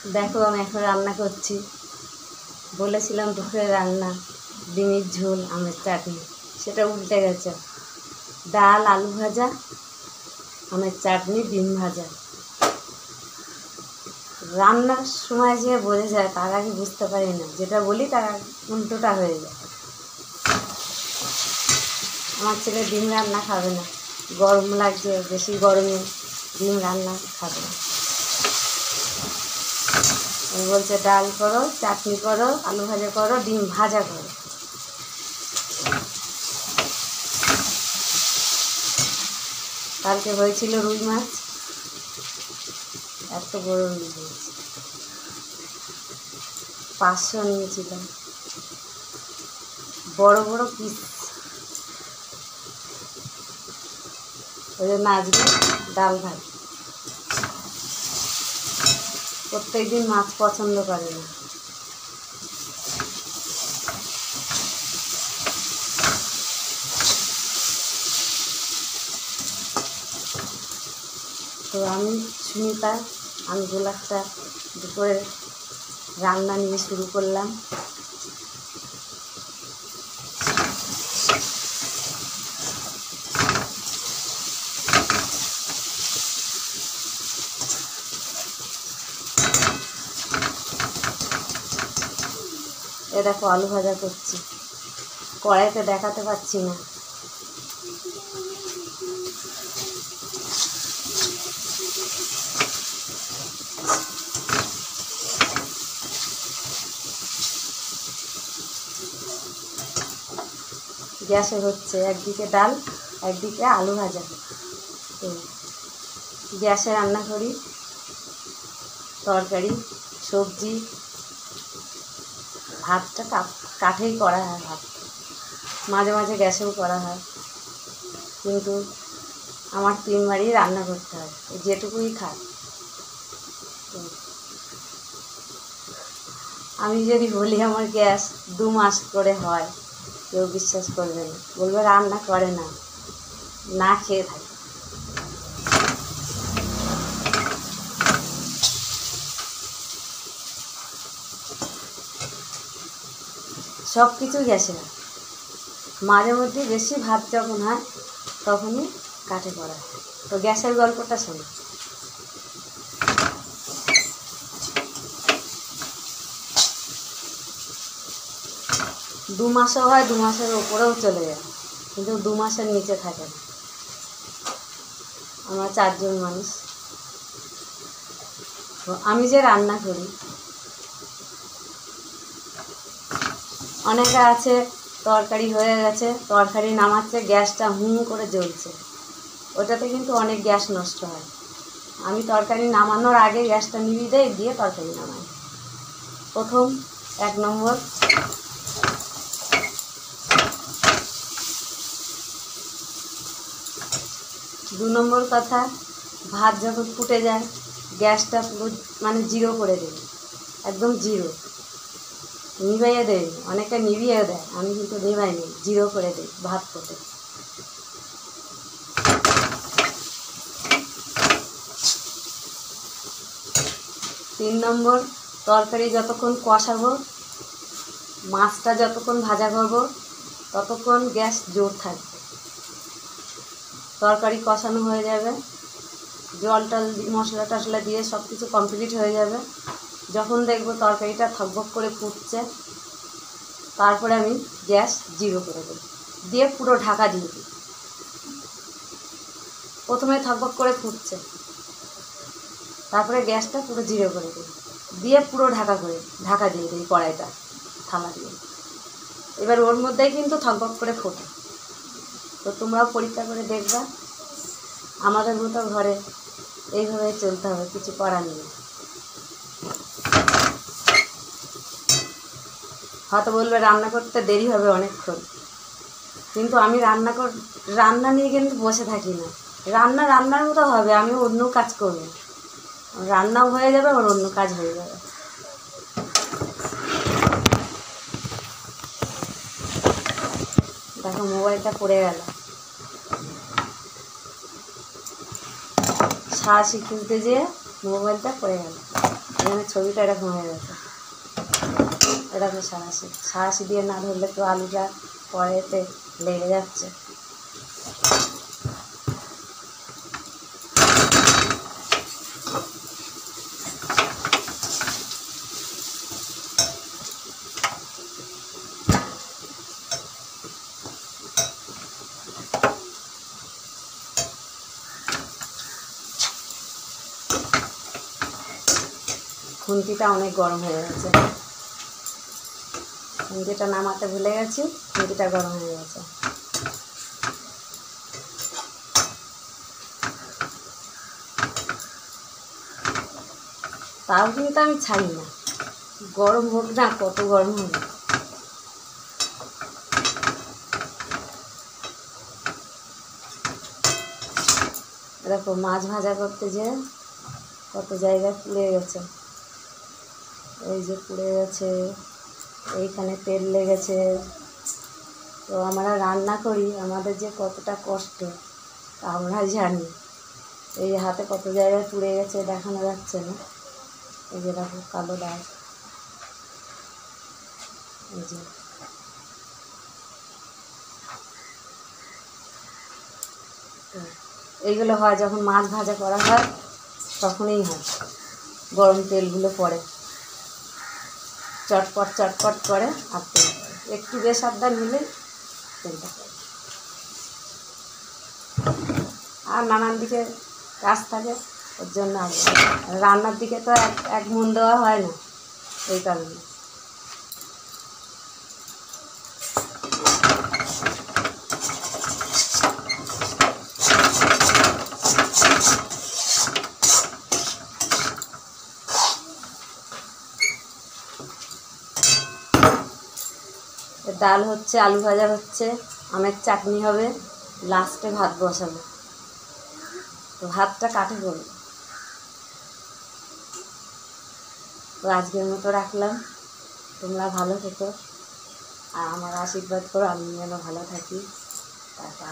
দেখো আমি এখন রান্না করছি। বলেছিলাম দুপুরে রান্না ডিমের ঝোল আমের চাটনি, সেটা উল্টে গেছে। ডাল আলু ভাজা, আমের চাটনি, ডিম ভাজা। রান্নার সময় যে বোঝা যায়, তার আগে বুঝতে পারি না। যেটা বলি তার উল্টোটা হয়ে যায়। আমার ছেলে ডিম রান্না খাবে না, গরম লাগছে, বেশি গরমে ডিম রান্না খাবে না। বলছে ডাল করো, চাটনি করো, আলু ভাজা করো, ডিম ভাজা করো। কালকে হয়েছিল রুই মাছ, এত বড় রুই মাছ 500 নিয়েছিলাম, বড় বড় পিস। ওই জন্য আজকে ডাল ভাত। প্রত্যেক দিন মাছ পছন্দ করে না। তো আমি সুমিতা, আমি গোলাপটা দুপুরে রান্না নিয়ে শুরু করলাম। এ দেখো আলু ভাজা করছি, কড়াইতে দেখাতে পাচ্ছি না। গ্যাসে হচ্ছে, একদিকে ডাল একদিকে আলু ভাজা। তো গ্যাসে রান্না করি, তরকারি সবজি, ভাতটা কাঠেই করা হয়। ভাত মাঝে মাঝে গ্যাসেও করা হয়, কিন্তু আমার 3 বারই রান্না করতে হয়, যেটুকুই খাই। আমি যদি বলি আমার গ্যাস 2 মাস করে হয়, কেউ বিশ্বাস করবে না, বলবে রান্না করে না, না খেয়ে থাকে। সব কিছু গ্যাসে হয়, মাঝে মধ্যে বেশি ভাত যখন হয় তখনই কাঠে করা হয়। তো গ্যাসের গল্পটা শোনো। 2 মাসও হয়, 2 মাসের ওপরেও চলে যায়, কিন্তু 2 মাসের নিচে থাকে না। আমরা 4 জন মানুষ। তো আমি যে রান্না করি, অনেকে আছে তরকারি হয়ে গেছে, তরকারি নামাচ্ছে, গ্যাসটা হুম করে জ্বলছে, ওটাতে কিন্তু অনেক গ্যাস নষ্ট হয়। আমি তরকারি নামানোর আগে গ্যাসটা নিভিয়ে দেই, দিয়ে তরকারি নামাই। প্রথম 1 নম্বর, দু নম্বর কথা, ভাত যখন ফুটে যায় গ্যাসটা পুরো মানে 0 করে দেবে, একদম 0 নিভাইয়ে দেয়। অনেকে নিভিয়ে দেয়, আমি কিন্তু নিভাই নিই, 0 করে দিই ভাত ফুটে। তিন নম্বর, তরকারি যতক্ষণ কষাবো, মাছটা যতক্ষণ ভাজা করবো, ততক্ষণ গ্যাস জোর থাকবে। তরকারি কষানো হয়ে যাবে, জল টল মশলা টশলা দিয়ে সব কিছু কমপ্লিট হয়ে যাবে। যখন দেখবো তরকারিটা থকবক করে ফুটছে, তারপরে আমি গ্যাস 0 করে দিই, দিয়ে পুরো ঢাকা দিয়ে দিই। প্রথমে থকবক করে ফুটছে, তারপরে গ্যাসটা পুরো 0 করে দিই, দিয়ে পুরো ঢাকা দিয়ে দিই কড়াইটা থালা দিয়ে। এবার ওর মধ্যেই কিন্তু থকবক করে ফোটে। তো তোমরাও পরীক্ষা করে দেখবা। আমাদের মতো ঘরে এইভাবে চলতে হবে, কিছু করার নেই। হয়তো বলবে রান্না করতে দেরি হবে অনেকক্ষণ, কিন্তু আমি রান্না নিয়ে কিন্তু বসে থাকি না। রান্নার মতো হবে, আমি অন্য কাজ করব, রান্নাও হয়ে যাবে, আবার অন্য কাজ হয়ে যাবে। দেখো মোবাইলটা পড়ে গেল, সাহসী খুলতে যেয়ে মোবাইলটা পড়ে গেল। এখানে ছবিটা এরকম হয়ে গেছে, এরকম সাঁড়াশি দিয়ে না ধরলে তো আলুটা কড়াইতে লেগে যাচ্ছে। খুন্তিটা অনেক গরম হয়ে গেছে, খুন্তিটা নামাতে ভুলে গেছি, খুন্তিটা গরম হয়ে গেছে। তাও কিন্তু আমি ছাড়ি না, গরম হোক না, কত গরম হবে। দেখো মাছ ভাজা করতে যে কত জায়গায় পুড়ে গেছে, এই যে পুড়ে গেছে, এইখানে তেল লেগেছে। তো আমরা রান্না করি, আমাদের যে কতটা কষ্ট আমরা জানি। এই হাতে কত জায়গায় পুড়ে গেছে, দেখানো যাচ্ছে না। এই যে দেখো কালো দাগ, এই যে এইগুলো হয় যখন মাছ ভাজা করা হয়, তখনই হয়। গরম তেলগুলো পড়ে, চটপট চটপট করে, আর তেল পড়ে, একটু বেসাবধান হলে তেলটা পড়ে। আর নানান দিকে কাজ থাকে, ওর জন্য রান্নার দিকে তো এক মন দেওয়া হয় না, এই কারণে। ডাল হচ্ছে, আলু ভাজা হচ্ছে, আমের চাটনি হবে, লাস্টে ভাত বসাবো। তো ভাতটা কাঠে করবো। তো আজকের মতো রাখলাম, তোমরা ভালো থেকো আর আমার আশীর্বাদ করো আমি যেন ভালো থাকি। টাটা।